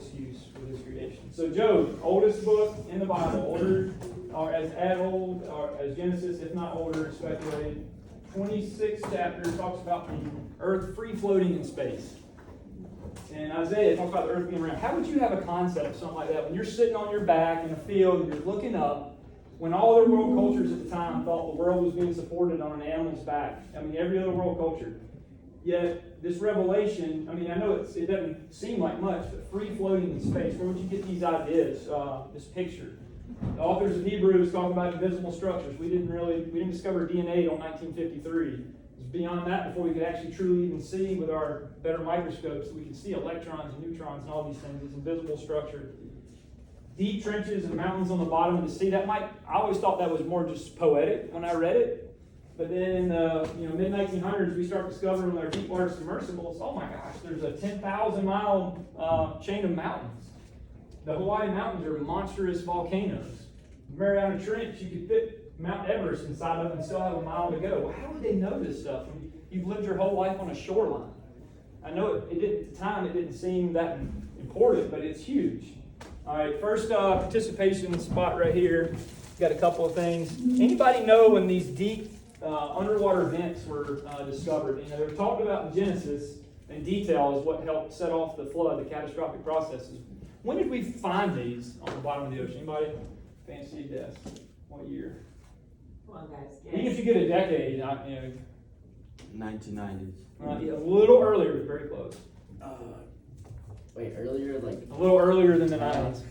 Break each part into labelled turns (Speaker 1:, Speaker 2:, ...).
Speaker 1: excuse for his creation. So Job, oldest book in the Bible, older or as old or as Genesis, if not older, it's speculated. 26 chapters talks about the earth free floating in space. And Isaiah talks about the earth being round. How would you have a concept of something like that when you're sitting on your back in a field and you're looking up, when all other world cultures at the time thought the world was being supported on an animal's back? I mean, every other world culture. Yet, this revelation, I mean, I know it doesn't seem like much, but free floating in space, where would you get these ideas, this picture? The authors of Hebrews talk about invisible structures. We didn't discover DNA until 1953. It was beyond that before we could actually truly even see with our better microscopes. We could see electrons and neutrons and all these things. It's invisible structure. Deep trenches and mountains on the bottom of the sea. I always thought that was more just poetic when I read it. But then in the mid-1900s, we start discovering with our deep water submersibles, oh my gosh, there's a 10,000-mile chain of mountains. The Hawaii Mountains are monstrous volcanoes. Mariana Trench, you could fit Mount Everest inside of it and still have a mile to go. Well, how would they know this stuff? I mean, you've lived your whole life on a shoreline. I know it didn't, at the time it didn't seem that important, but it's huge. All right, first participation spot right here. Got a couple of things. Anybody know when these deep underwater vents were discovered? They were talked about in Genesis in detail as what helped set off the flood, the catastrophic processes. When did we find these on the bottom of the ocean? Anybody fancy guess? What year?
Speaker 2: Come on, guys.
Speaker 1: Even if you get a decade,
Speaker 3: 1990s.
Speaker 1: Yeah, a little earlier, but very close.
Speaker 3: Wait, earlier, like
Speaker 1: A little earlier than the 90s.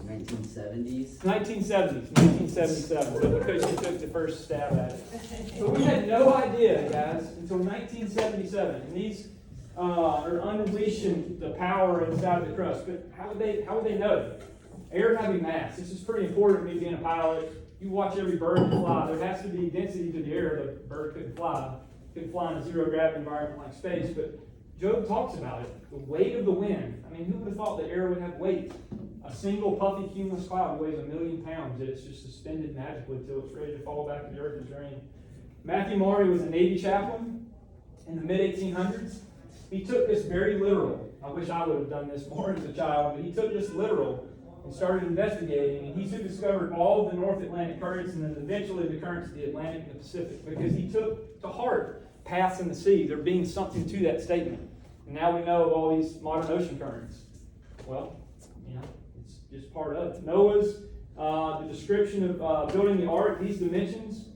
Speaker 3: 1970s?
Speaker 1: 1977. So because you took the first stab at it. So we had no idea, guys, until 1977. And these are unleashing the power inside of the crust. But how would they know? Air heavy mass. This is pretty important to me being a pilot. You watch every bird fly. There has to be density to the air. The bird couldn't fly. Couldn't fly in a zero gravity environment like space. But Job talks about it. The weight of the wind. I mean, who would have thought the air would have weight? A single puffy cumulus cloud weighs 1,000,000 pounds. It's just suspended magically until it's ready to fall back to the earth as rain. Matthew Maury was a Navy chaplain in the mid-1800s. He took this very literal. I wish I would have done this more as a child, but he took this literal and started investigating, and he soon discovered all of the North Atlantic currents and then eventually the currents of the Atlantic and the Pacific, because he took to heart paths in the sea. There being something to that statement. And now we know of all these modern ocean currents. Well, it's just part of it. Noah's, the description of building the ark, these dimensions,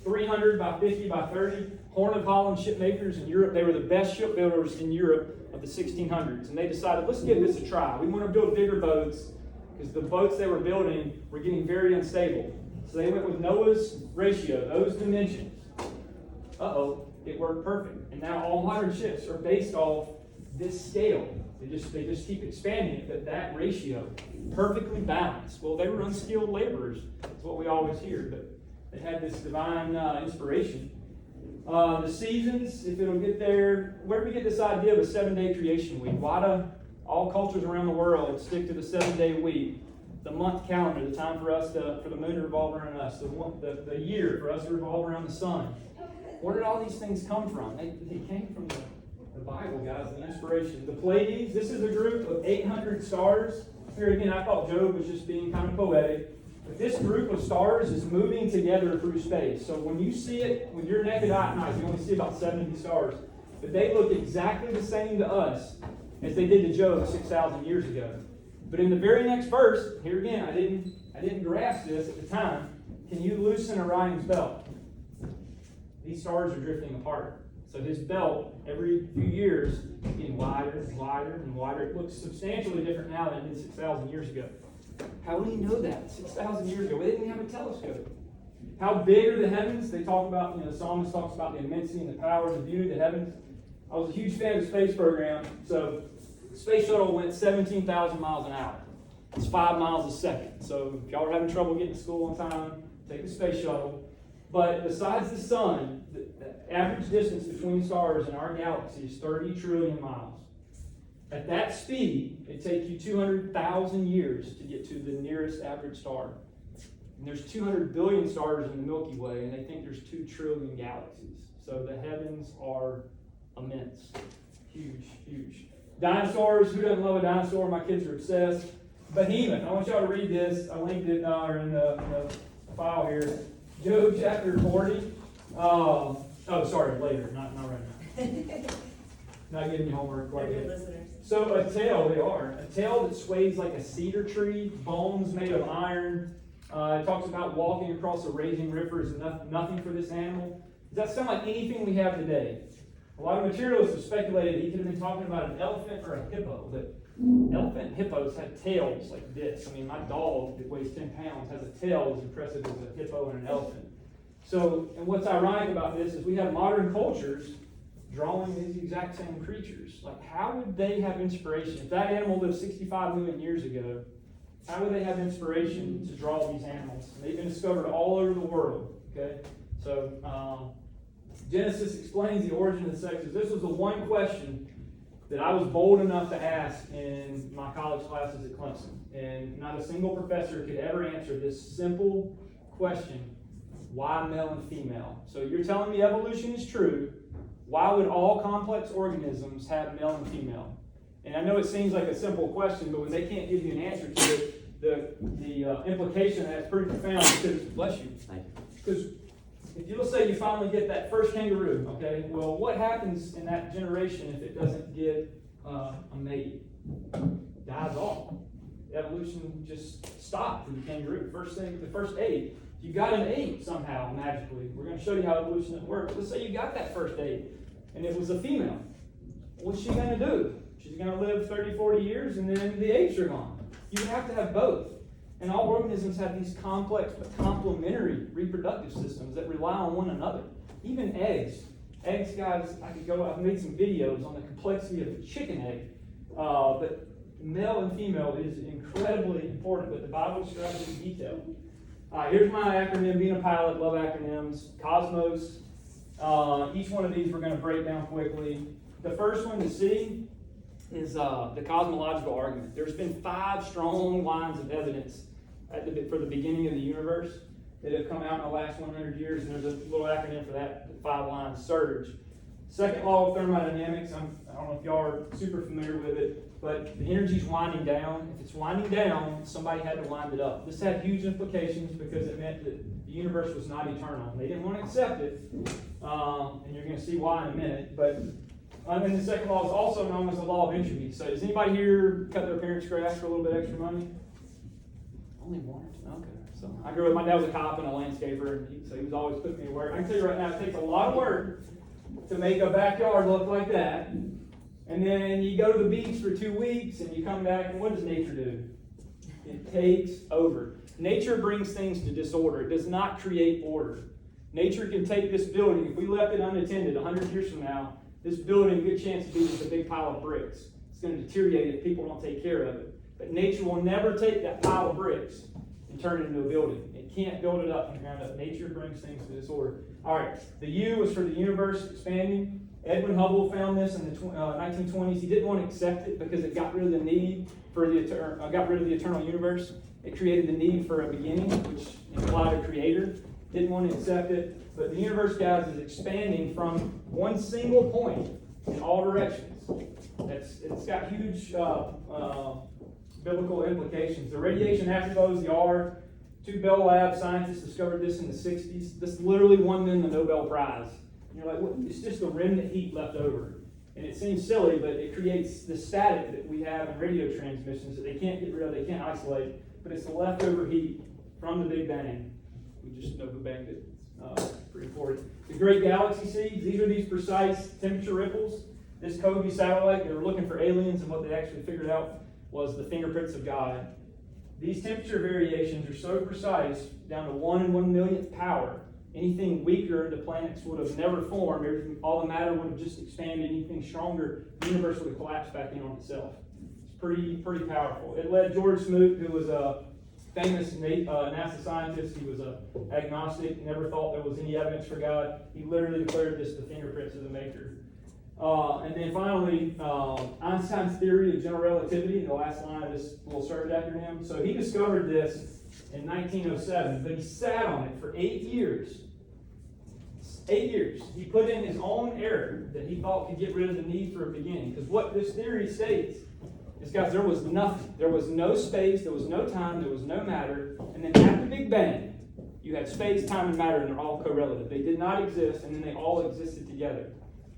Speaker 1: 300 by 50 by 30. Horn of Holland shipmakers in Europe, they were the best shipbuilders in Europe of the 1600s. And they decided, let's give this a try. We want to build bigger boats because the boats they were building were getting very unstable. So they went with Noah's ratio, those dimensions. It worked perfect. And now all modern ships are based off this scale. They just keep expanding it, but that ratio, perfectly balanced. Well, they were unskilled laborers. That's what we always hear, but they had this divine inspiration. The seasons, if it'll get there, where do we get this idea of a 7-day creation week? Why do all cultures around the world stick to the 7-day week? The month calendar, the time for the moon to revolve around us, the year for us to revolve around the sun. Where did all these things come from? They came from the Bible, guys, the inspiration. The Pleiades, this is a group of 800 stars. Here again, I thought Job was just being kind of poetic. But this group of stars is moving together through space. So when you see it with your naked eye at night, you only see about 70 stars. But they look exactly the same to us as they did to Job 6,000 years ago. But in the very next verse, here again, I didn't grasp this at the time. Can you loosen Orion's belt? These stars are drifting apart. So his belt, every few years, is getting wider and wider and wider. It looks substantially different now than it did 6,000 years ago. How do you know that? 6,000 years ago, they didn't have a telescope. How big are the heavens? They talk about, the psalmist talks about the immensity and the power, the beauty of the heavens. I was a huge fan of the space program. So the space shuttle went 17,000 miles an hour. It's 5 miles a second. So if y'all are having trouble getting to school on time, take the space shuttle. But besides the sun, the average distance between stars in our galaxy is 30 trillion miles. At that speed, it takes you 200,000 years to get to the nearest average star. And there's 200 billion stars in the Milky Way, and they think there's 2 trillion galaxies. So the heavens are immense. Huge, huge. Dinosaurs, who doesn't love a dinosaur? My kids are obsessed. Behemoth, I want y'all to read this. I linked it in the file here. Job chapter 40. Later, not right now. Not giving you homework quite
Speaker 2: They're
Speaker 1: yet.
Speaker 2: good listeners.
Speaker 1: So a tail that sways like a cedar tree, bones made of iron. It talks about walking across a raging river is nothing for this animal. Does that sound like anything we have today? A lot of materialists have speculated he could have been talking about an elephant or a hippo, but elephant and hippos had tails like this. I mean, my dog that weighs 10 pounds has a tail as impressive as a hippo and an elephant. So, and what's ironic about this is we have modern cultures drawing these exact same creatures. Like, how would they have inspiration? If that animal lived 65 million years ago, how would they have inspiration to draw these animals? And they've been discovered all over the world, okay? So, Genesis explains the origin of the sexes. This was the one question that I was bold enough to ask in my college classes at Clemson. And not a single professor could ever answer this simple question: why male and female? So you're telling me evolution is true. Why would all complex organisms have male and female? And I know it seems like a simple question, but when they can't give you an answer to it, the implication of that is pretty profound. Because, bless you. Because if you'll say you finally get that first kangaroo, okay, well, what happens in that generation if it doesn't get a mate? Dies off. Evolution just stopped for the kangaroo. The first ape. You got an ape somehow, magically. We're going to show you how evolution doesn't work. But let's say you got that first ape, and it was a female. What's she going to do? She's going to live 30, 40 years, and then the apes are gone. You have to have both. And all organisms have these complex but complementary reproductive systems that rely on one another. Even eggs. Eggs, guys, I've made some videos on the complexity of a chicken egg. But male and female is incredibly important, but the Bible describes it in detail. Here's my acronym. Being a pilot, love acronyms. Cosmos. Each one of these we're going to break down quickly. The first one to see is the Cosmological Argument. There's been 5 strong lines of evidence for the beginning of the universe that have come out in the last 100 years, and there's a little acronym for that, 5 lines: SURGE. Second law of thermodynamics, I don't know if y'all are super familiar with it, but the energy's winding down. If it's winding down, somebody had to wind it up. This had huge implications because it meant that the universe was not eternal. They didn't want to accept it, and you're going to see why in a minute. But and the second law is also known as the law of entropy. So does anybody here cut their parents' grass for a little bit extra money? Only one? Okay. So I grew up, my dad was a cop and a landscaper, and so he was always putting me to work. I can tell you right now, it takes a lot of work to make a backyard look like that. And then you go to the beach for 2 weeks, and you come back, and what does nature do? It takes over. Nature brings things to disorder. It does not create order. Nature can take this building. If we left it unattended 100 years from now, this building, good chance to be just a big pile of bricks. It's going to deteriorate if people don't take care of it. But nature will never take that pile of bricks and turn it into a building. It can't build it up from the ground up. Nature brings things to disorder. All right, the U is for the universe expanding. Edwin Hubble found this in the 1920s. He didn't want to accept it because it got rid of the need for the eternal universe. It created the need for a beginning, which implied a creator. Didn't want to accept it. But the universe, guys, is expanding from one single point in all directions. It's got huge biblical implications. The radiation afterblows, the R. 2 Bell Lab scientists discovered this in the 60s. This literally won them the Nobel Prize. And you're like, well, it's just the remnant heat left over. And it seems silly, but it creates the static that we have in radio transmissions that they can't get rid of, they can't isolate. But it's the leftover heat from the Big Bang. We just know who banged it. Pretty important. The Great Galaxy Seeds, these are these precise temperature ripples. This Kobe satellite, they were looking for aliens, and what they actually figured out was the fingerprints of God. These temperature variations are so precise, down to 1 in 1,000,000th power. Anything weaker, the planets would have never formed. All the matter would have just expanded. Anything stronger, the universe would have collapsed back in on itself. It's pretty powerful. It led George Smoot, who was a famous NASA scientist. He was agnostic, never thought there was any evidence for God. He literally declared this the fingerprints of the Maker. And then finally, Einstein's theory of general relativity, the last line of this little SURGE acronym. So he discovered this in 1907, but he sat on it for 8 years. 8 years. He put in his own error that he thought could get rid of the need for a beginning. Because what this theory states is, guys, there was nothing. There was no space, there was no time, there was no matter. And then at the Big Bang, you had space, time, and matter, and they're all correlative. They did not exist, and then they all existed together.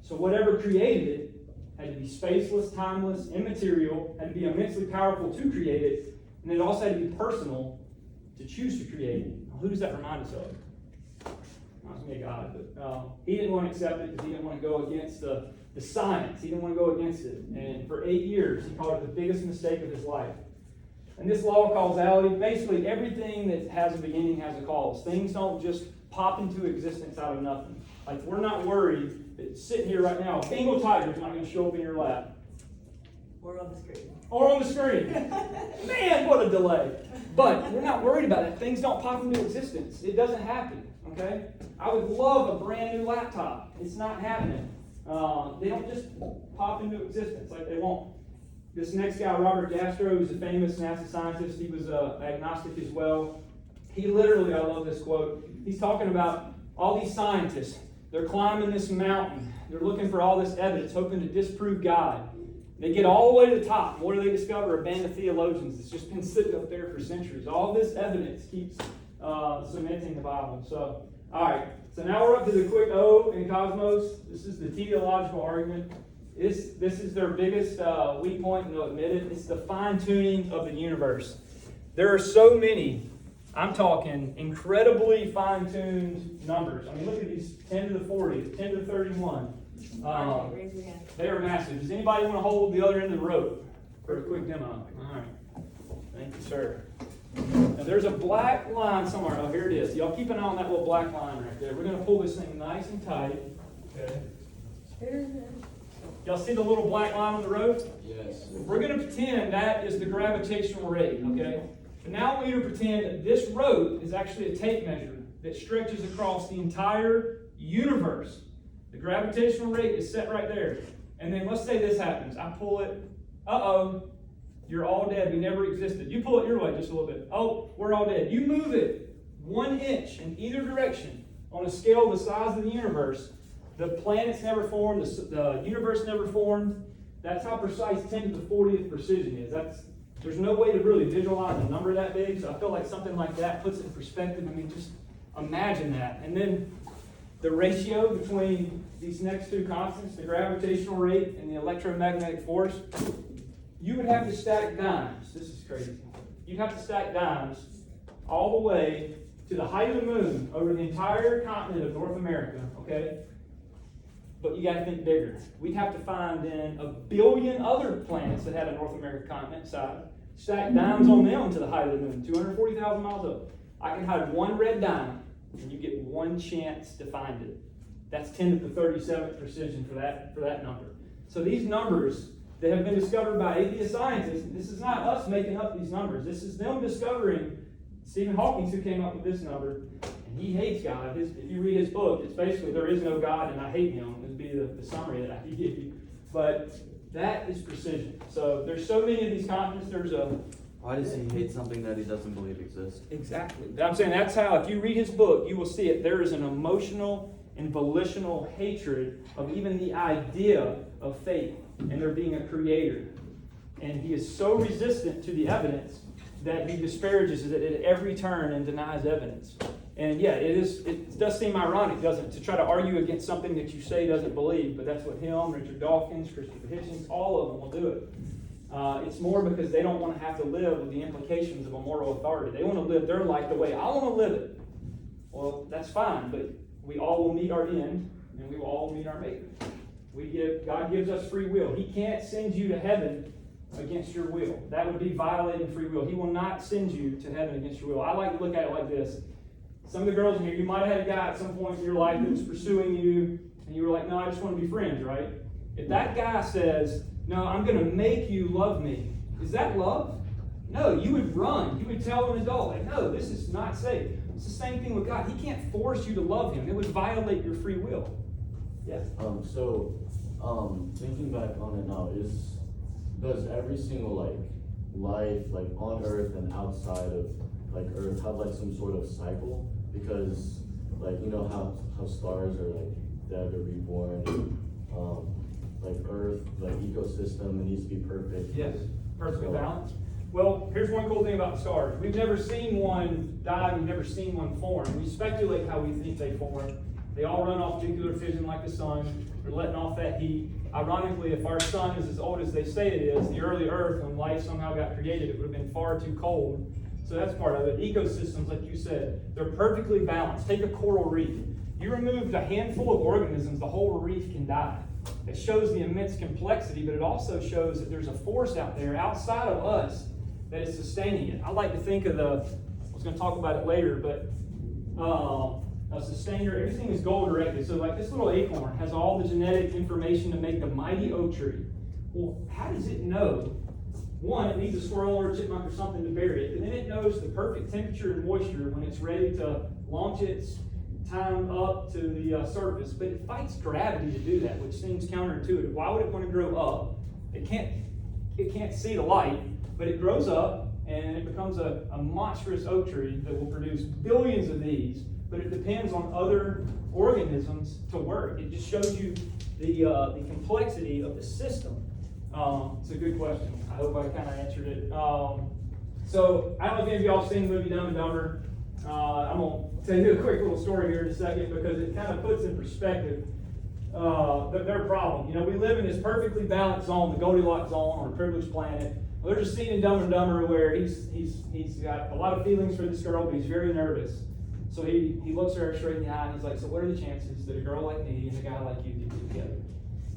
Speaker 1: So whatever created it had to be spaceless, timeless, immaterial, had to be immensely powerful to create it, and it also had to be personal to choose to create it. Now, who does that remind us of? Reminds me of God, but he didn't want to accept it because he didn't want to go against the science. He didn't want to go against it. And for 8 years, he called it the biggest mistake of his life. And this law of causality, basically everything that has a beginning has a cause. Things don't just pop into existence out of nothing. Like, we're not worried that sitting here right now, a Bengal tiger is not going to show up in your lap.
Speaker 2: Or on the screen.
Speaker 1: Or on the screen. Man, what a delay. But we're not worried about it. Things don't pop into existence. It doesn't happen, okay? I would love a brand new laptop. It's not happening. They don't just pop into existence like they won't. This next guy, Robert Gastro, who's a famous NASA scientist, he was agnostic as well. He literally, I love this quote, he's talking about all these scientists. They're climbing this mountain. They're looking for all this evidence, hoping to disprove God. They get all the way to the top. What do they discover? A band of theologians that's just been sitting up there for centuries. All this evidence keeps cementing the Bible. So, all right. So now we're up to the quick O in Cosmos. This is the teleological argument. This is their biggest weak point, and they'll admit it. It's the fine-tuning of the universe. There are so many, I'm talking incredibly fine-tuned numbers. I mean, look at these 10 to the 40, 10 to the 31.
Speaker 2: Raise your hand.
Speaker 1: They are massive. Does anybody want to hold the other end of the rope for a quick demo? All right. Thank you, sir. Now, there's a black line somewhere. Oh, here it is. Y'all keep an eye on that little black line right there. We're going to pull this thing nice and tight. Okay. Y'all see the little black line on the road?
Speaker 3: Yes.
Speaker 1: We're going to pretend that is the gravitational rate, okay? But now I want you to pretend that this rope is actually a tape measure that stretches across the entire universe. The gravitational rate is set right there. And then let's say this happens. I pull it. Uh-oh. You're all dead. We never existed. You pull it your way just a little bit. Oh, we're all dead. You move it 1 inch in either direction on a scale the size of the universe. The planets never formed. The universe never formed. That's how precise 10 to the 40th precision is. There's no way to really visualize a number that big. So I feel like something like that puts it in perspective. I mean, just imagine that. And then the ratio between these next two constants, the gravitational rate and the electromagnetic force, you would have to stack dimes. This is crazy. You'd have to stack dimes all the way to the height of the moon over the entire continent of North America, okay? But you got to think bigger. We'd have to find then 1 billion other planets that had a North American continent size, stack dimes on them to the height of the moon, 240,000 miles up. I can hide one red dime, and you get one chance to find it. That's 10 to the 37th precision for that number. So these numbers that have been discovered by atheist scientists, this is not us making up these numbers. This is them discovering, Stephen Hawking, who came up with this number, and he hates God. If you read his book, it's basically, there is no God and I hate him. It would be the summary that I could give you. But that is precision. So there's so many of these constants.
Speaker 4: Why does he hate something that he doesn't believe exists?
Speaker 1: Exactly. I'm saying that's how, if you read his book, you will see it. There is an emotional and volitional hatred of even the idea of faith and there being a creator. And he is so resistant to the evidence that he disparages it at every turn and denies evidence. And yeah, it does seem ironic, doesn't it, to try to argue against something that you say doesn't believe, but that's what him, Richard Dawkins, Christopher Hitchens, all of them will do it. It's more because they don't want to have to live with the implications of a moral authority. They want to live their life the way I want to live it. Well, that's fine, but we all will meet our end, and we will all meet our maker. God gives us free will. He can't send you to heaven against your will. That would be violating free will. He will not send you to heaven against your will. I like to look at it like this. Some of the girls in here, you might have had a guy at some point in your life that was pursuing you, and you were like, no, I just want to be friends, right? If that guy says, no, I'm going to make you love me, is that love? No, you would run. You would tell an adult, like, no, this is not safe. It's the same thing with God. He can't force you to love him. It would violate your free will. Yes?
Speaker 5: Thinking back on it now, does every single life on Earth and outside of Earth have some sort of cycle? Because like, you know how stars are like dead or reborn, like Earth, like ecosystem, it needs to be perfect.
Speaker 1: Yes, perfectly balanced. Well, here's one cool thing about stars. We've never seen one die, we've never seen one form. We speculate how we think they form. They all run off nuclear fission like the sun. They're letting off that heat. Ironically, if our sun is as old as they say it is, the early Earth, when life somehow got created, it would have been far too cold. So that's part of it. Ecosystems, like you said, they're perfectly balanced. Take a coral reef. You removed a handful of organisms, the whole reef can die. It shows the immense complexity, but it also shows that there's a force out there outside of us that is sustaining it. I like to think of I was going to talk about it later, but a sustainer, everything is goal directed. So like this little acorn has all the genetic information to make the mighty oak tree. Well, how does it know? One, it needs a squirrel or a chipmunk or something to bury it, and then it knows the perfect temperature and moisture when it's ready to launch its time up to the surface. But it fights gravity to do that, which seems counterintuitive. Why would it want to grow up? It can't see the light, but it grows up and it becomes a monstrous oak tree that will produce billions of these. But it depends on other organisms to work. It just shows you the complexity of the system. It's a good question. I hope I kind of answered it. So I don't know if any of y'all seen the movie Dumb and Dumber. I'm going to tell you a quick little story here in a second because it kind of puts in perspective their problem. You know, we live in this perfectly balanced zone, the Goldilocks zone on a privileged planet. Well, there's a scene in Dumb and Dumber where he's got a lot of feelings for this girl, but he's very nervous. So he looks her straight in the eye and he's like, so what are the chances that a girl like me and a guy like you get together?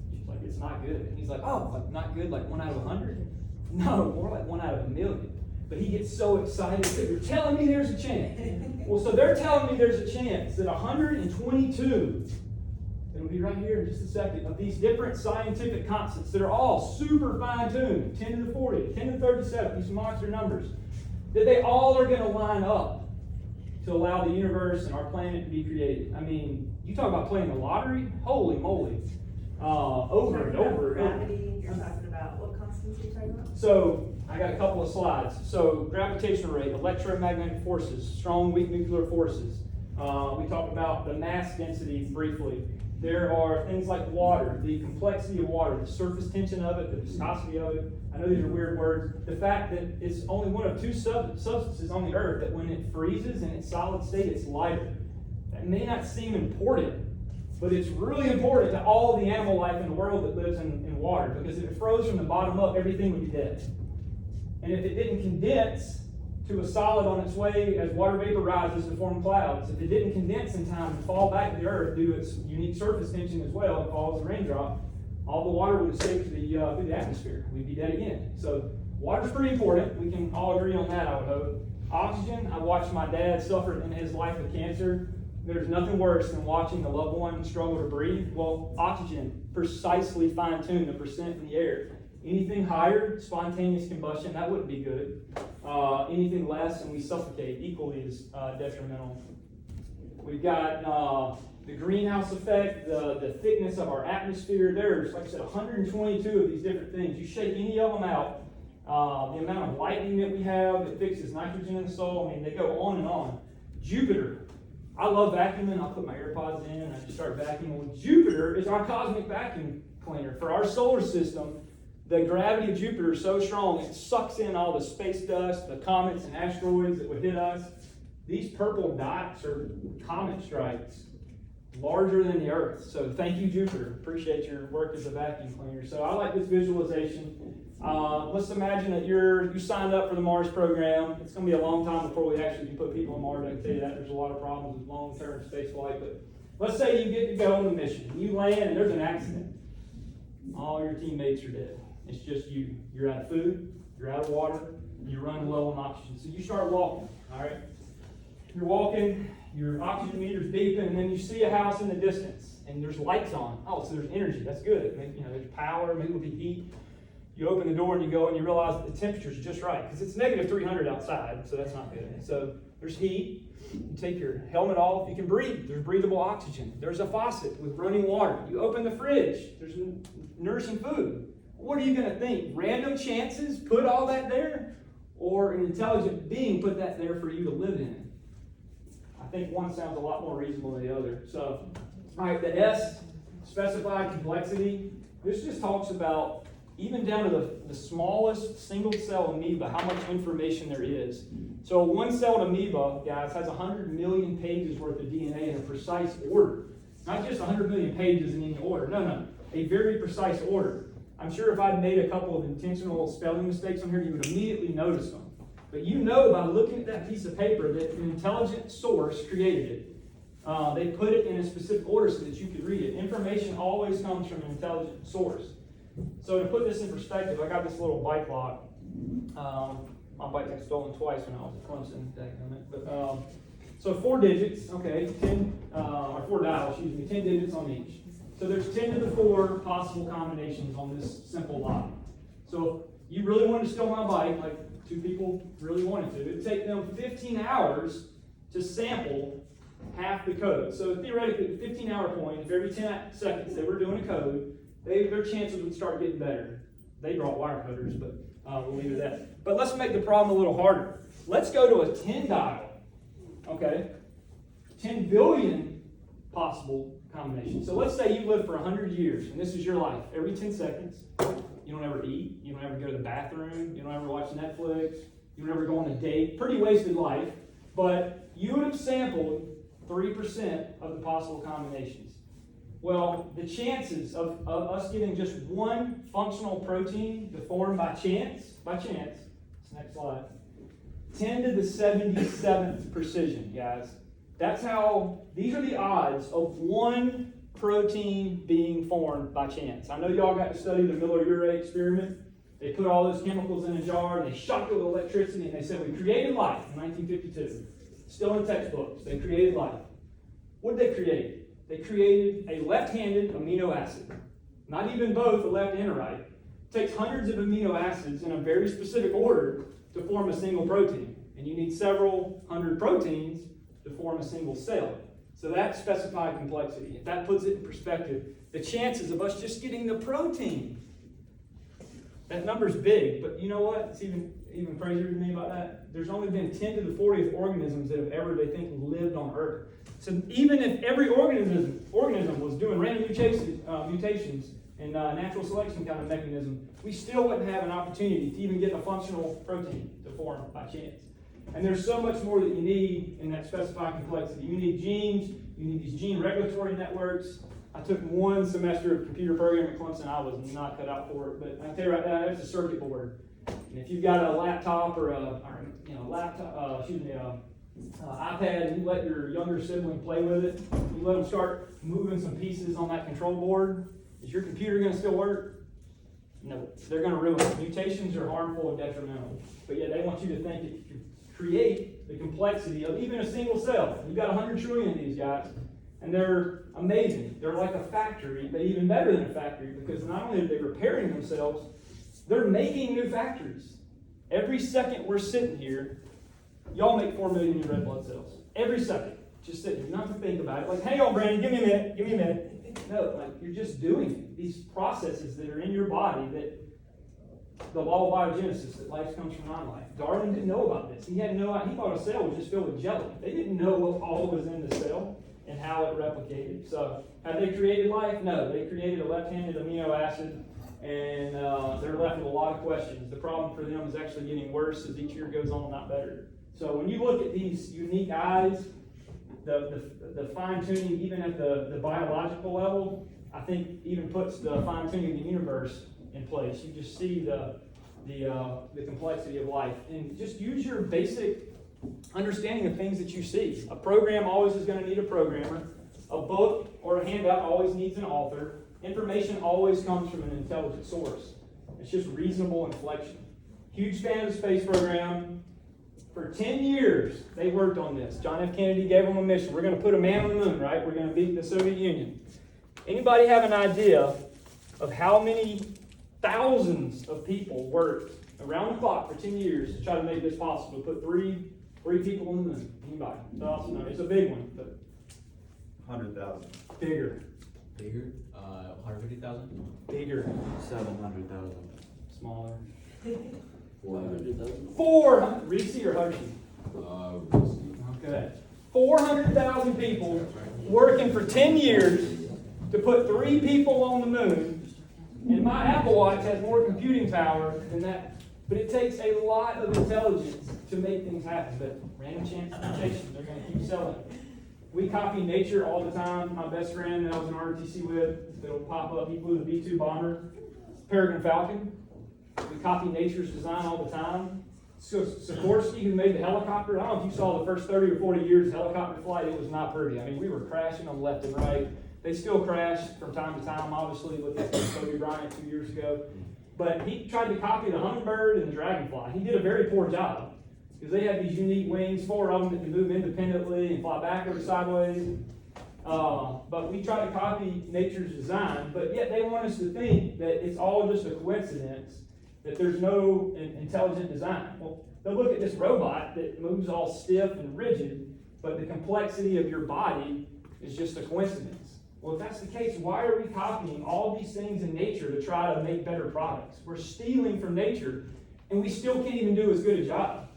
Speaker 1: She's like, it's not good. And he's like, oh, like not good, like 1 out of 100? No, more like 1 out of 1,000,000. But he gets so excited that you're telling me there's a chance. Well, so they're telling me there's a chance that 122, it'll be right here in just a second, of these different scientific constants that are all super fine-tuned, 10 to the 40, 10 to the 37, these monster numbers, that they all are going to line up to allow the universe and our planet to be created. I mean, you talk about playing the lottery? Holy moly. Over and over.
Speaker 2: Gravity, you're talking about, what constants are you talking about?
Speaker 1: So, I got a couple of slides. So, gravitational rate, electromagnetic forces, strong, weak nuclear forces. We talked about the mass density briefly. There are things like water, the complexity of water, the surface tension of it, the viscosity of it. I know these are weird words. The fact that it's only one of two substances on the Earth that when it freezes in its solid state, it's lighter. That may not seem important, but it's really important to all the animal life in the world that lives in water, because if it froze from the bottom up, everything would be dead. And if it didn't condense to a solid on its way as water vapor rises to form clouds, if it didn't condense in time and fall back to the Earth due to its unique surface tension as well, it falls a raindrop, all the water would escape to through the atmosphere. We'd be dead again. So water's pretty important. We can all agree on that, I would hope. Oxygen, I watched my dad suffer in his life with cancer. There's nothing worse than watching a loved one struggle to breathe. Well, oxygen, precisely fine-tuned the percent in the air. Anything higher, spontaneous combustion, that wouldn't be good. Anything less, and we suffocate, equally as detrimental. We've got the greenhouse effect, the thickness of our atmosphere. There's, like I said, 122 of these different things. You shake any of them out, the amount of lightning that we have, it fixes nitrogen in the soil. I mean, they go on and on. Jupiter. I love vacuuming. I'll put my AirPods in and I just start vacuuming. Well, Jupiter is our cosmic vacuum cleaner. For our solar system, the gravity of Jupiter is so strong, it sucks in all the space dust, the comets and asteroids that would hit us. These purple dots are comet strikes, larger than the Earth. So thank you, Jupiter. Appreciate your work as a vacuum cleaner. So I like this visualization. Let's imagine that you signed up for the Mars program. It's going to be a long time before we actually can put people on Mars. I can tell you that. There's a lot of problems with long-term space flight. But let's say you get to go on the mission. You land and there's an accident. All your teammates are dead. It's just you. You're out of food. You're out of water. You're running low on oxygen. So you start walking. All right. You're walking. Your oxygen meter's beeping, and then you see a house in the distance, and there's lights on. Oh, so there's energy. That's good. There's power. Maybe it'll be heat. You open the door and you go and you realize that the temperature's just right, because it's negative 300 outside, so that's not good. So there's heat. You take your helmet off. You can breathe. There's breathable oxygen. There's a faucet with running water. You open the fridge. There's nourishing food. What are you going to think? Random chances put all that there? Or an intelligent being put that there for you to live in? I I think one sounds a lot more reasonable than the other. So, all right, the S, specified complexity. This just talks about, even down to the smallest single cell amoeba, how much information there is. So a one-celled amoeba, guys, has 100 million pages worth of DNA in a precise order. Not just 100 million pages in any order. No. A very precise order. I'm sure if I'd made a couple of intentional spelling mistakes on here, you would immediately notice them. But you know by looking at that piece of paper that an intelligent source created it. They put it in a specific order so that you could read it. Information always comes from an intelligent source. So to put this in perspective, I got this little bike lock. My bike got stolen twice when I was at Clemson. But so 4 digits, okay, 10 or 4 dials, 10 digits on each. So there's 10 to the 4 possible combinations on this simple lock. So if you really wanted to steal my bike, like 2 people really wanted to, it'd take them 15 hours to sample half the code. So theoretically, at the 15-hour point, if every 10 seconds they were doing a code, their chances would start getting better. They brought wire coders, but we'll leave it at that. But let's make the problem a little harder. Let's go to a 10 dial. Okay? 10 billion possible combinations. So let's say you live for 100 years, and this is your life. Every 10 seconds, you don't ever eat, you don't ever go to the bathroom, you don't ever watch Netflix, you don't ever go on a date. Pretty wasted life, but you would have sampled 3% of the possible combinations. Well, the chances of us getting just one functional protein to form by chance, next slide, 10 to the 77th precision, guys. That's how, these are the odds of one protein being formed by chance. I know y'all got to study the Miller-Urey experiment. They put all those chemicals in a jar and they shocked it with electricity and they said, we created life in 1952. Still in textbooks, they created life. What did they create? They created a left-handed amino acid. Not even both, a left and a right. It takes hundreds of amino acids in a very specific order to form a single protein. And you need several hundred proteins to form a single cell. So that's specified complexity. If that puts it in perspective, the chances of us just getting the protein, that number's big, but you know what? It's even crazier to me about that. There's only been 10 to the 40th organisms that have ever, they think, lived on Earth. So even if every organism was doing random mutations and natural selection kind of mechanism, we still wouldn't have an opportunity to even get a functional protein to form by chance. And there's so much more that you need in that specified complexity. You need genes, you need these gene regulatory networks. I took 1 semester of computer programming at Clemson. I was not cut out for it, but I tell you right now, it's a circuit board. And if you've got a laptop or iPad, and you let your younger sibling play with it, you let them start moving some pieces on that control board, is your computer going to still work? No, they're going to ruin it. Mutations are harmful and detrimental. But yet they want you to think that you can create the complexity of even a single cell. You've got 100 trillion of these guys, and they're amazing. They're like a factory, but even better than a factory, because not only are they repairing themselves, they're making new factories. Every second we're sitting here, y'all make 4 million new red blood cells. Every second. Just sitting here, not to think about it. Like, hang on, Brandon, give me a minute. No, like, you're just doing it. These processes that are in your body, that the law of biogenesis, that life comes from non-life. Darwin didn't know about this. He had no idea. He thought a cell was just filled with jelly. They didn't know what all was in the cell and how it replicated. So, have they created life? No. They created a left-handed amino acid, and they're left with a lot of questions. The problem for them is actually getting worse as each year goes on, not better. So when you look at these unique eyes, the fine-tuning even at the biological level, I think even puts the fine-tuning of the universe in place. You just see the complexity of life. And just use your basic understanding of things that you see. A program always is going to need a programmer. A book or a handout always needs an author. Information always comes from an intelligent source. It's just reasonable inflection. Huge fan of the space program. For 10 years, they worked on this. John F. Kennedy gave them a mission. We're going to put a man on the moon, right? We're going to beat the Soviet Union. Anybody have an idea of how many thousands of people worked around the clock for 10 years to try to make this possible, to put three people on the moon? Anybody? No, it's a big one, but
Speaker 6: 100,000.
Speaker 1: bigger.
Speaker 7: Bigger? 150,000?
Speaker 1: Bigger.
Speaker 4: 700,000.
Speaker 1: Smaller.
Speaker 3: 400,000.
Speaker 1: 400. Reese or Hershey?
Speaker 7: Risky.
Speaker 1: Okay. 400,000 people working for 10 years to put 3 people on the moon, and my Apple Watch has more computing power than that. But it takes a lot of intelligence to make things happen. But random chance mutation, they're going to keep selling. We copy nature all the time. My best friend that I was in ROTC with, that'll pop up, he flew the B-2 bomber, Peregrine Falcon. We copy nature's design all the time. So Sikorsky, who made the helicopter, I don't know if you saw the first 30 or 40 years of helicopter flight, it was not pretty. I mean, we were crashing on left and right. They still crash from time to time, obviously, with Kobe Bryant 2 years ago. But he tried to copy the hummingbird and the dragonfly. He did a very poor job because they had these unique wings, 4 of them that can move independently and fly backwards, sideways. But we try to copy nature's design, but yet they want us to think that it's all just a coincidence, that there's no intelligent design. Well, they'll look at this robot that moves all stiff and rigid, but the complexity of your body is just a coincidence. Well, if that's the case, why are we copying all these things in nature to try to make better products? We're stealing from nature, and we still can't even do as good a job.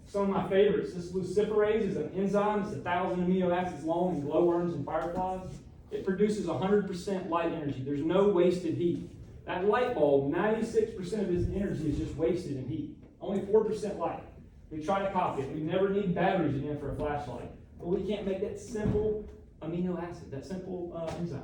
Speaker 1: Some of my favorites, this Luciferase is an enzyme. It's 1,000 amino acids long in glowworms and fireflies. It produces 100% light energy. There's no wasted heat. That light bulb, 96% of its energy is just wasted in heat. Only 4% light. We try to copy it. We never need batteries again for a flashlight. But we can't make that simple amino acid, that simple enzyme.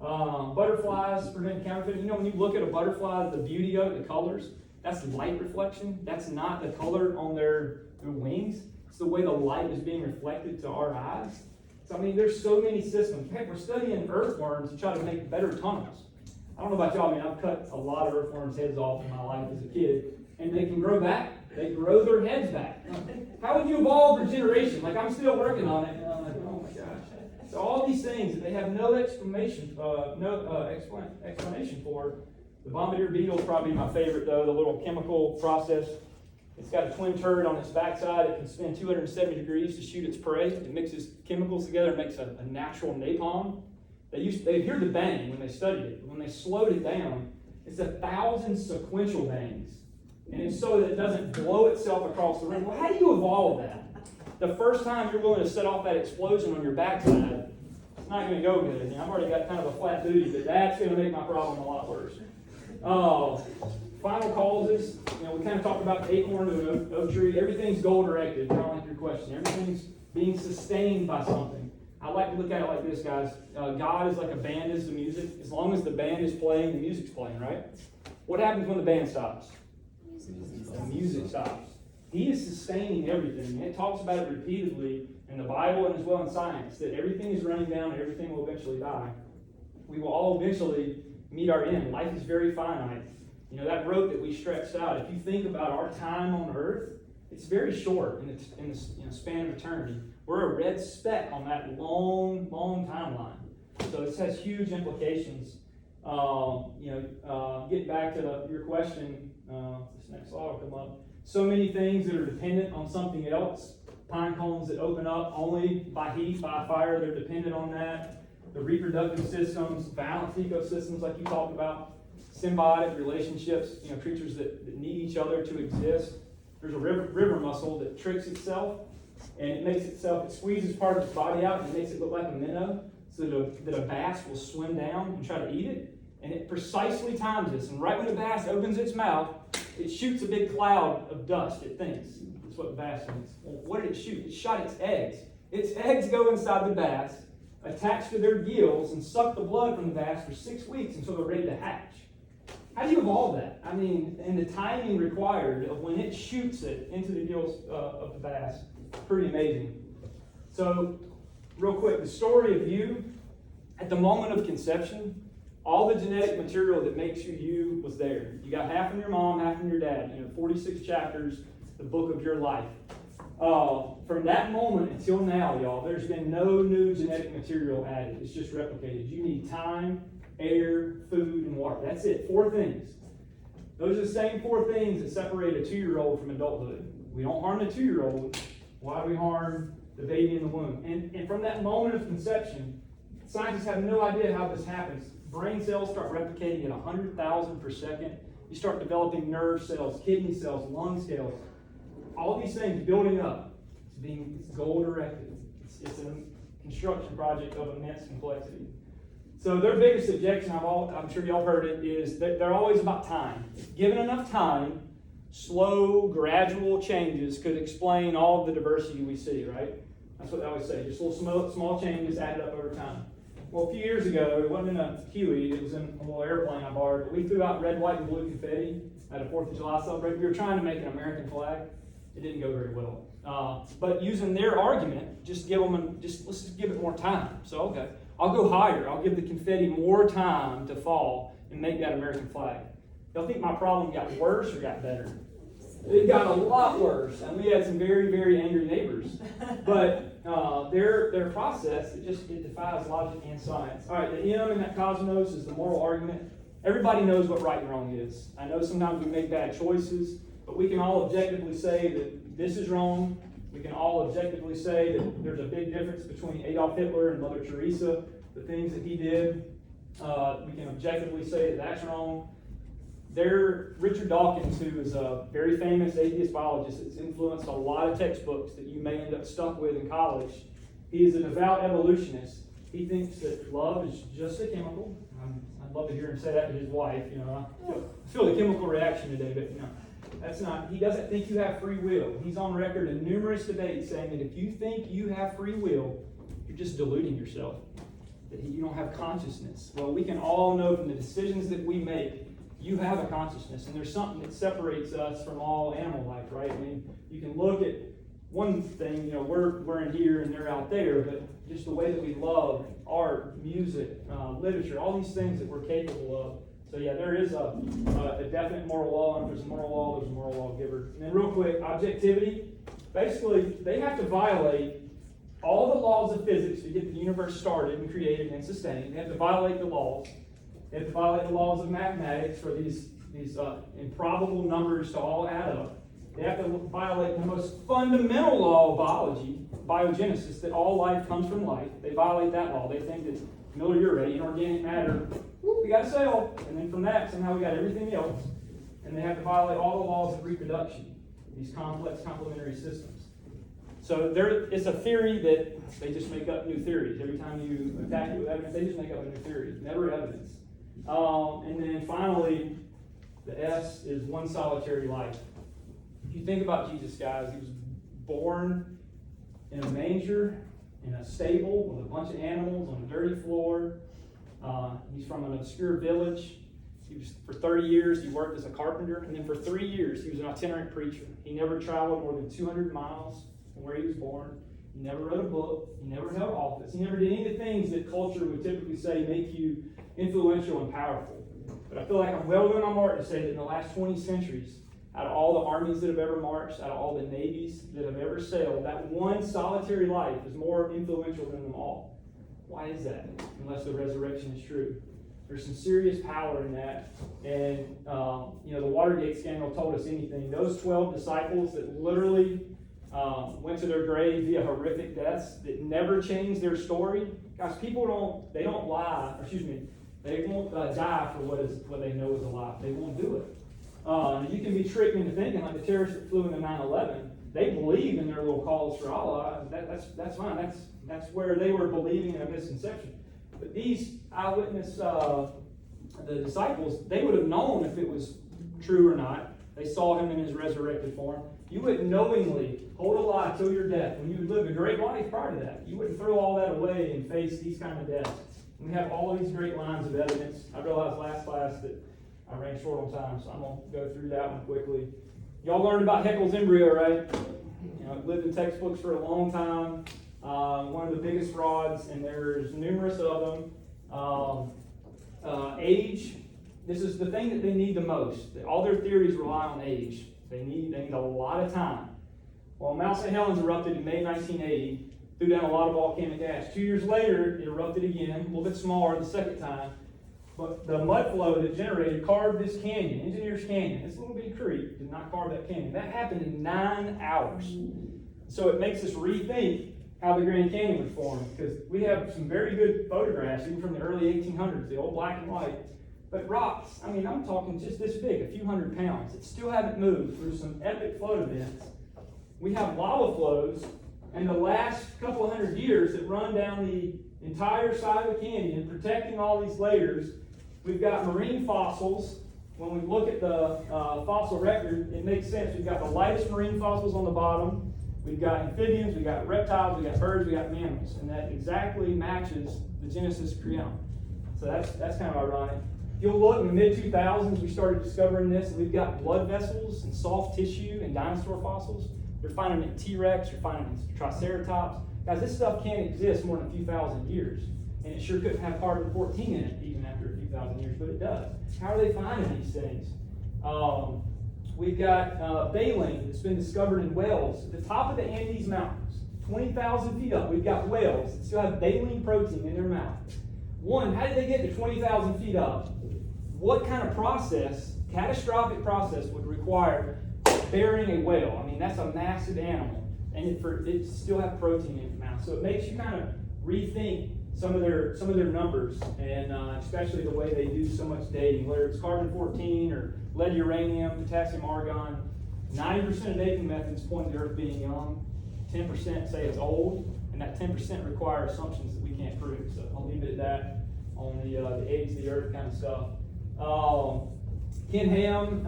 Speaker 1: Butterflies prevent counterfeiting. You know, when you look at a butterfly, the beauty of it, the colors, that's light reflection. That's not the color on their wings. It's the way the light is being reflected to our eyes. So, I mean, there's so many systems. Heck, we're studying earthworms to try to make better tunnels. I don't know about y'all, I mean, I've cut a lot of earthworms' heads off in my life as a kid, and they can grow back. They grow their heads back. How would you evolve regeneration? Like, I'm still working on it, and I'm like, oh my gosh. So all these things that they have no explanation for. The bombardier beetle is probably my favorite, though, the little chemical process. It's got a twin turret on its backside. It can spin 270 degrees to shoot its prey. It mixes chemicals together and makes a natural napalm. They hear the bang when they studied it. When they slowed it down, it's 1,000 sequential bangs. And it's so that it doesn't blow itself across the room. Well, how do you evolve that? The first time you're willing to set off that explosion on your backside, it's not going to go good. And I've already got kind of a flat booty, but that's going to make my problem a lot worse. Final causes, you know, we kind of talked about the acorn of an oak tree. Everything's goal-directed, kind of like your question. Everything's being sustained by something. I like to look at it like this, guys. God is like a band is to music. As long as the band is playing, the music's playing, right? What happens when the band stops? The music stops. He is sustaining everything. And it talks about it repeatedly in the Bible and as well in science, that everything is running down and everything will eventually die. We will all eventually meet our end. Life is very finite. You know, that rope that we stretched out, if you think about our time on earth, it's very short in the span of eternity. We're a red speck on that long, long timeline. So this has huge implications. Getting back to your question, this next slide will come up. So many things that are dependent on something else. Pine cones that open up only by heat, by fire, they're dependent on that. The reproductive systems, balanced ecosystems like you talked about, symbiotic relationships, creatures that need each other to exist. There's a river mussel that tricks itself, and it squeezes part of its body out and it makes it look like a minnow so that a bass will swim down and try to eat it. And it precisely times this. And right when the bass opens its mouth, it shoots a big cloud of dust, it thinks. That's what the bass thinks. Well, what did it shoot? It shot its eggs. Its eggs go inside the bass, attach to their gills, and suck the blood from the bass for 6 weeks until they're ready to hatch. How do you evolve that? I mean, and the timing required of when it shoots it into the gills of the bass, pretty amazing. So, real quick, the story of you, at the moment of conception, all the genetic material that makes you you was there. You got half from your mom, half from your dad. 46 chapters, the book of your life. From that moment until now, y'all, there's been no new genetic material added. It's just replicated. You need time, air, food, and water. That's it. 4 things. Those are the same 4 things that separate a 2-year-old from adulthood. We don't harm the 2-year-old. Why do we harm the baby in the womb? And from that moment of conception, scientists have no idea how this happens. Brain cells start replicating at 100,000 per second. You start developing nerve cells, kidney cells, lung cells. All these things building up. It's it's goal directed. It's a construction project of immense complexity. So their biggest objection, I'm sure y'all heard it, is that they're always about time. Given enough time, slow, gradual changes could explain all of the diversity we see, right? That's what they always say, just little small changes added up over time. Well, a few years ago, it wasn't in a Huey, it was in a little airplane I borrowed, but we threw out red, white, and blue confetti at a 4th of July celebration. We were trying to make an American flag. It didn't go very well. But using their argument, let's just give it more time. So, okay, I'll go higher. I'll give the confetti more time to fall and make that American flag. Y'all think my problem got worse or got better? It got a lot worse, and we had some very, very angry neighbors. But their process, it defies logic and science. All right, the M in that cosmos is the moral argument. Everybody knows what right and wrong is. I know sometimes we make bad choices, but we can all objectively say that this is wrong. We can all objectively say that there's a big difference between Adolf Hitler and Mother Teresa, the things that he did. We can objectively say that that's wrong. Richard Dawkins, who is a very famous atheist biologist that's influenced a lot of textbooks that you may end up stuck with in college, he is a devout evolutionist. He thinks that love is just a chemical. I'd love to hear him say that to his wife. I feel the chemical reaction today, but that's not. He doesn't think you have free will. He's on record in numerous debates saying that if you think you have free will, you're just deluding yourself. That you don't have consciousness. Well, we can all know from the decisions that we make, you have a consciousness, and there's something that separates us from all animal life, right? I mean, you can look at one thing, we're in here and they're out there, but just the way that we love art, music, literature, all these things that we're capable of. So yeah, there is a definite moral law, and if there's a moral law, there's a moral lawgiver. And then real quick, objectivity. Basically, they have to violate all the laws of physics to get the universe started and created and sustained. They have to violate the laws. They have to violate the laws of mathematics for these improbable numbers to all add up. They have to violate the most fundamental law of biology, biogenesis, that all life comes from life. They violate that law. They think that Miller-Urey, inorganic matter, we got a cell, and then from that, somehow we got everything else. And they have to violate all the laws of reproduction, these complex complementary systems. So it's a theory that they just make up new theories. Every time you attack it with evidence, they just make up a new theory. Never evidence. And then finally, the S is one solitary life. If you think about Jesus, guys, he was born in a manger, in a stable with a bunch of animals on a dirty floor. He's from an obscure village. For 30 years, he worked as a carpenter, and then for 3 years, he was an itinerant preacher. He never traveled more than 200 miles from where he was born. He never wrote a book. He never held office. He never did any of the things that culture would typically say make you influential and powerful. But I feel like I'm well doing my mark to say that in the last 20 centuries, out of all the armies that have ever marched, out of all the navies that have ever sailed, that one solitary life is more influential than them all. Why is that? Unless the resurrection is true. There's some serious power in that. And, the Watergate scandal told us anything. Those 12 disciples that literally went to their grave via horrific deaths that never changed their story. Guys, people they don't lie, they won't die for what they know is a lie. They won't do it. You can be tricked into thinking like the terrorists that flew into 9/11. They believe in their little calls for Allah. That's fine. That's where they were believing in a misconception. But these eyewitness, the disciples, they would have known if it was true or not. They saw him in his resurrected form. You wouldn't knowingly hold a lie till your death. When you lived a great life prior to that, you wouldn't throw all that away and face these kind of deaths. And we have all of these great lines of evidence. I realized last class that I ran short on time, so I'm going to go through that one quickly. Y'all learned about Haeckel's embryo, right? It lived in textbooks for a long time. One of the biggest frauds, and there's numerous of them. Age. This is the thing that they need the most. All their theories rely on age. They need a lot of time. Well, Mount St. Helens erupted in May 1980, threw down a lot of volcanic ash. 2 years later, it erupted again, a little bit smaller the second time. But the mud flow that generated carved this canyon, Engineers Canyon. This little bitty creek did not carve that canyon. That happened in 9 hours. So it makes us rethink how the Grand Canyon was formed, because we have some very good photographs, even from the early 1800s, the old black and white. But rocks, I'm talking just this big, a few hundred pounds, that still haven't moved through some epic flood events. We have lava flows And the last couple of 100 years that run down the entire side of the canyon, protecting all these layers, we've got marine fossils. When we look at the fossil record, it makes sense. We've got the lightest marine fossils on the bottom. We've got amphibians, we've got reptiles, we've got birds, we've got mammals. And that exactly matches the Genesis Creon. So that's kind of ironic. If you'll look in the mid-2000s, we started discovering this. And we've got blood vessels and soft tissue in dinosaur fossils. They're finding it in T-Rex, you're finding it in Triceratops. Guys, this stuff can't exist more than a few thousand years. And it sure couldn't have carbon-14 in it even after a few thousand years, but it does. How are they finding these things? We've got baleen that's been discovered in whales. At the top of the Andes Mountains, 20,000 feet up, we've got whales that still have baleen protein in their mouth. One, how did they get to 20,000 feet up? What kind of process, catastrophic process, would require burying a whale? I mean, that's a massive animal, and it still have protein in its mouth. So it makes you kind of rethink some of their numbers, and especially the way they do so much dating, whether it's carbon-14 or lead uranium, potassium argon. 90% of dating methods point to the Earth being young. 10% say it's old, and that 10% require assumptions that we can't prove. So I'll leave it at that on the age of the Earth kind of stuff. Ken Ham,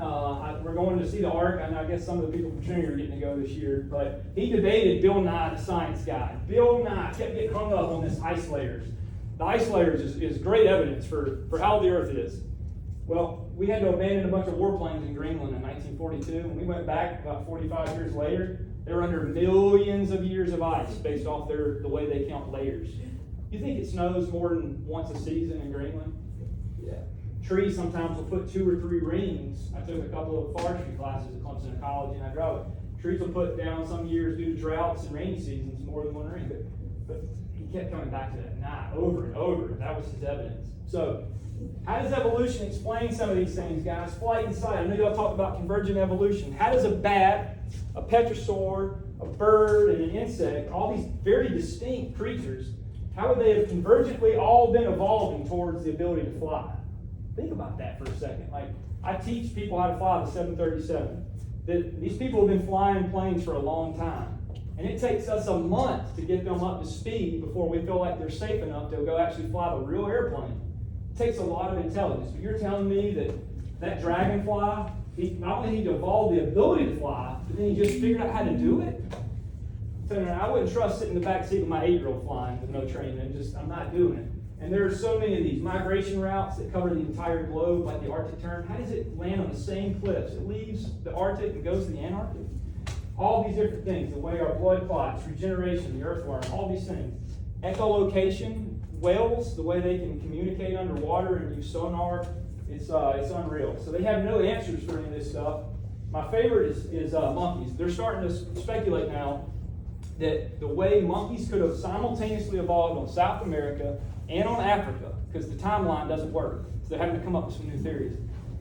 Speaker 1: we're going to see the Ark. I guess some of the people from Trinity are getting to go this year, but he debated Bill Nye, the science guy. Bill Nye kept getting hung up on this ice layers. The ice layers is great evidence for how the Earth is. Well, we had to abandon a bunch of warplanes in Greenland in 1942, and we went back about 45 years later. They were under millions of years of ice based off the way they count layers. You think it snows more than once a season in Greenland? Yeah. Trees sometimes will put 2 or 3 rings. I took a couple of forestry classes at Clemson College in hydraulic. Trees will put down some years due to droughts and rainy seasons more than 1 ring. But he kept coming back to that Nye over and over. That was his evidence. So how does evolution explain some of these things, guys? Flight and sight. I know y'all talked about convergent evolution. How does a bat, a petrosaur, a bird, and an insect, all these very distinct creatures, how would they have convergently all been evolving towards the ability to fly? Think about that for a second. Like, I teach people how to fly the 737. These people have been flying planes for a long time. And it takes us a month to get them up to speed before we feel like they're safe enough to go actually fly the real airplane. It takes a lot of intelligence. But you're telling me that dragonfly, he not only need to evolve the ability to fly, but then he just figured out how to do it? I wouldn't trust sitting in the back seat with my 8-year-old flying with no training. I'm not doing it. And there are so many of these migration routes that cover the entire globe, like the Arctic Tern. How does it land on the same cliffs? It leaves the Arctic and goes to the Antarctic. All these different things, the way our blood clots, regeneration, the earthworm, all these things. Echolocation, whales, the way they can communicate underwater and use sonar, it's unreal. So they have no answers for any of this stuff. My favorite is monkeys. They're starting to speculate now that the way monkeys could have simultaneously evolved on South America and on Africa, because the timeline doesn't work. So they're having to come up with some new theories.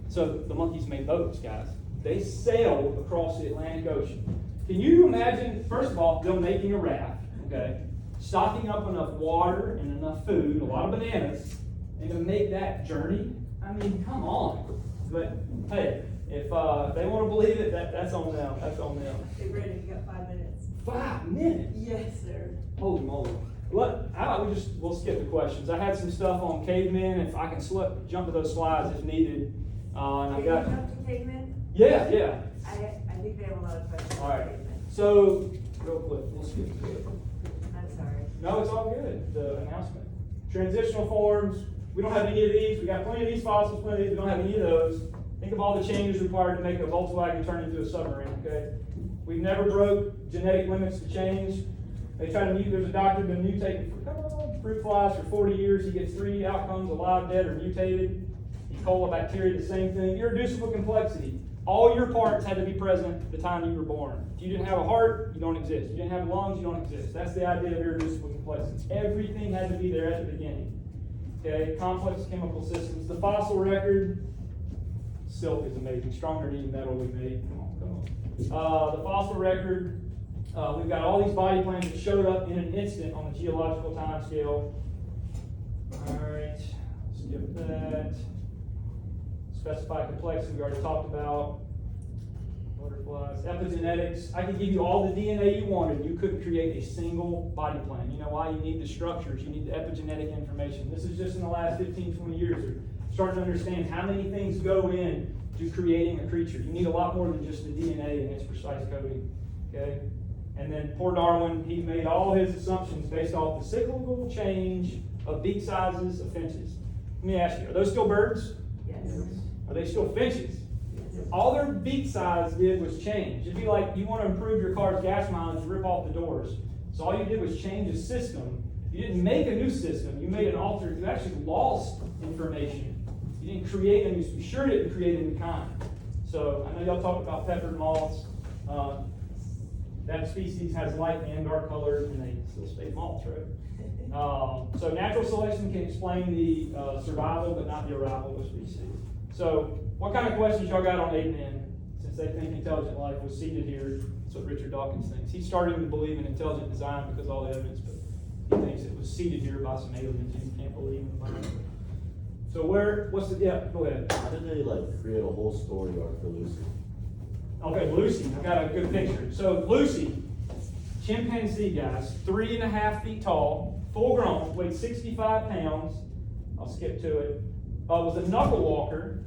Speaker 1: So the monkeys made boats, guys. They sailed across the Atlantic Ocean. Can you imagine, first of all, them making a raft, okay, stocking up enough water and enough food, a lot of bananas, and to make that journey? I mean, come on. But hey, if they want to believe it, that's on them. That's on them.
Speaker 2: Hey, Brandon, you got 5 minutes.
Speaker 1: 5 minutes?
Speaker 2: Yes, sir.
Speaker 1: Holy moly. We'll skip the questions. I had some stuff on cavemen. If I can jump to those slides if needed. And
Speaker 2: Can
Speaker 1: I
Speaker 2: you
Speaker 1: got.
Speaker 2: jump to cavemen?
Speaker 1: Yeah.
Speaker 2: I think they have a lot of questions.
Speaker 1: All right.
Speaker 2: on cavemen.
Speaker 1: So, real quick, we'll skip to it.
Speaker 2: I'm sorry.
Speaker 1: No, it's all good. The announcement. Transitional forms. We don't have any of these. We got plenty of these fossils, plenty of these. We don't have any of those. Think of all the changes required to make a Volkswagen turn into a submarine, okay? We've never broke genetic limits to change. They try to there's a doctor been mutated for fruit flies for 40 years. He gets 3 outcomes, alive, dead, or mutated. E. coli, bacteria, the same thing. Irreducible complexity. All your parts had to be present at the time you were born. If you didn't have a heart, you don't exist. If you didn't have lungs, you don't exist. That's the idea of irreducible complexity. Everything had to be there at the beginning. Okay, complex chemical systems. The fossil record, silk is amazing. Stronger than any metal we made. Come on. The fossil record, we've got all these body plans that showed up in an instant on the geological time scale. All right, skip that. Specified complexity we already talked about. What are butterflies. Epigenetics, I could give you all the DNA you wanted. You couldn't create a single body plan. You know why? You need the structures. You need the epigenetic information. This is just in the last 15, 20 years. We're starting to understand how many things go in to creating a creature. You need a lot more than just the DNA and its precise coding. Okay? And then poor Darwin, he made all his assumptions based off the cyclical change of beak sizes of finches. Let me ask you, are those still birds?
Speaker 2: Yes.
Speaker 1: Are they still finches?
Speaker 2: Yes.
Speaker 1: All their beak size did was change. It'd be like you want to improve your car's gas mileage, rip off the doors. So all you did was change a system. You didn't make a new system. You made an altered. You actually lost information. You didn't create a new. You sure didn't create a new kind. So I know y'all talk about peppered moths. That species has light and dark colors, and they still stay moths, right? So natural selection can explain the survival, but not the arrival of a species. So what kind of questions y'all got on ape-men? Since they think intelligent life was seeded here, that's what Richard Dawkins thinks. He's starting to believe in intelligent design because of all the evidence, but he thinks it was seeded here by some aliens. He can't believe in the Bible. So go ahead.
Speaker 5: How did they like create a whole story arc for Lucy?
Speaker 1: Okay, Lucy, I got a good picture. So Lucy, chimpanzee, guys, 3.5 feet tall, full grown, weighed 65 pounds. I'll skip to it. Was a knuckle walker,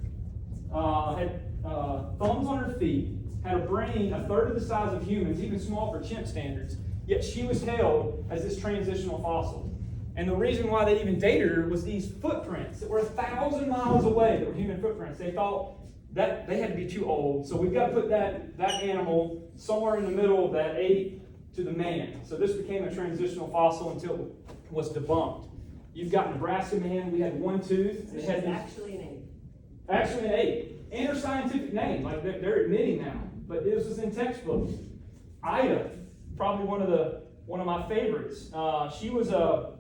Speaker 1: had thumbs on her feet, had a brain a third of the size of humans, even small for chimp standards, yet she was hailed as this transitional fossil. And the reason why they even dated her was these footprints that were 1,000 miles away that were human footprints. They thought that they had to be too old, so we've got to put that animal somewhere in the middle of that ape to the man. So this became a transitional fossil until it was debunked. You've got Nebraska man, we had one tooth.
Speaker 2: Which is actually an ape.
Speaker 1: Actually an ape. And her scientific name, like they're admitting now. But this was in textbooks. Ida, probably one of my favorites. She was a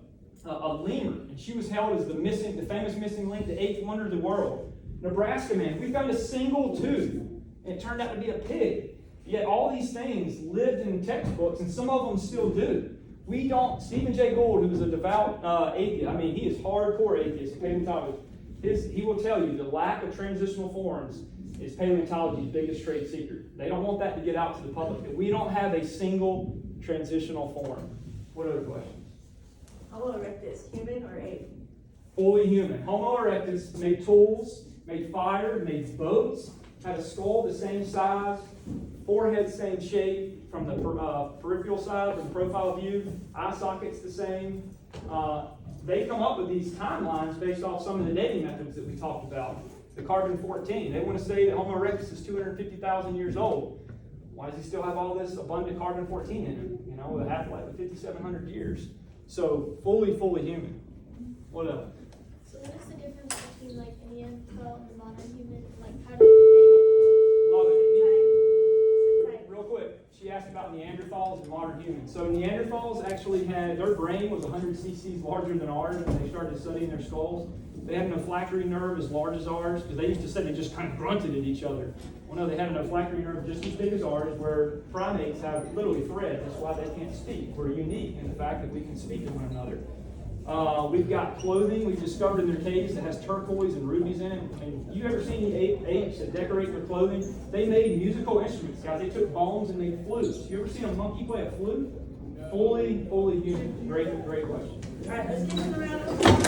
Speaker 1: lemur, and she was held as the famous missing link, the eighth wonder of the world. Nebraska man, we found a single tooth, and it turned out to be a pig. Yet all these things lived in textbooks, and some of them still do. We don't. Stephen Jay Gould, who was a devout atheist, I mean, he is hardcore atheist, paleontologist. He will tell you the lack of transitional forms is paleontology's biggest trade secret. They don't want that to get out to the public. That we don't have a single transitional form. What other questions?
Speaker 2: Homo erectus, human or ape?
Speaker 1: Fully human. Homo erectus made tools, made fire, made boats, had a skull the same size, forehead same shape from the peripheral side, from the profile view, eye sockets the same. They come up with these timelines based off some of the dating methods that we talked about. The carbon-14. They want to say that Homo erectus is 250,000 years old. Why does he still have all this abundant carbon-14 in him? You know, with a half-life of 5,700 years. So fully human. What else?
Speaker 8: So what is the difference between like a Neanderthal and a modern human? Like how do
Speaker 1: Real quick, she asked about Neanderthals and modern humans. So Neanderthals actually had, their brain was 100 cc's larger than ours when they started studying their skulls. They had an olfactory nerve as large as ours, because they used to say they just kind of grunted at each other. Well, no, they had an olfactory nerve just as big as ours, where primates have literally thread. That's why they can't speak. We're unique in the fact that we can speak to one another. We've got clothing we've discovered in their caves that has turquoise and rubies in it. I mean, you ever seen the apes that decorate their clothing? They made musical instruments, guys. They took bones and made flutes. You ever seen a monkey play a flute? Fully human. Great question.
Speaker 2: All right, let's give them a round of applause.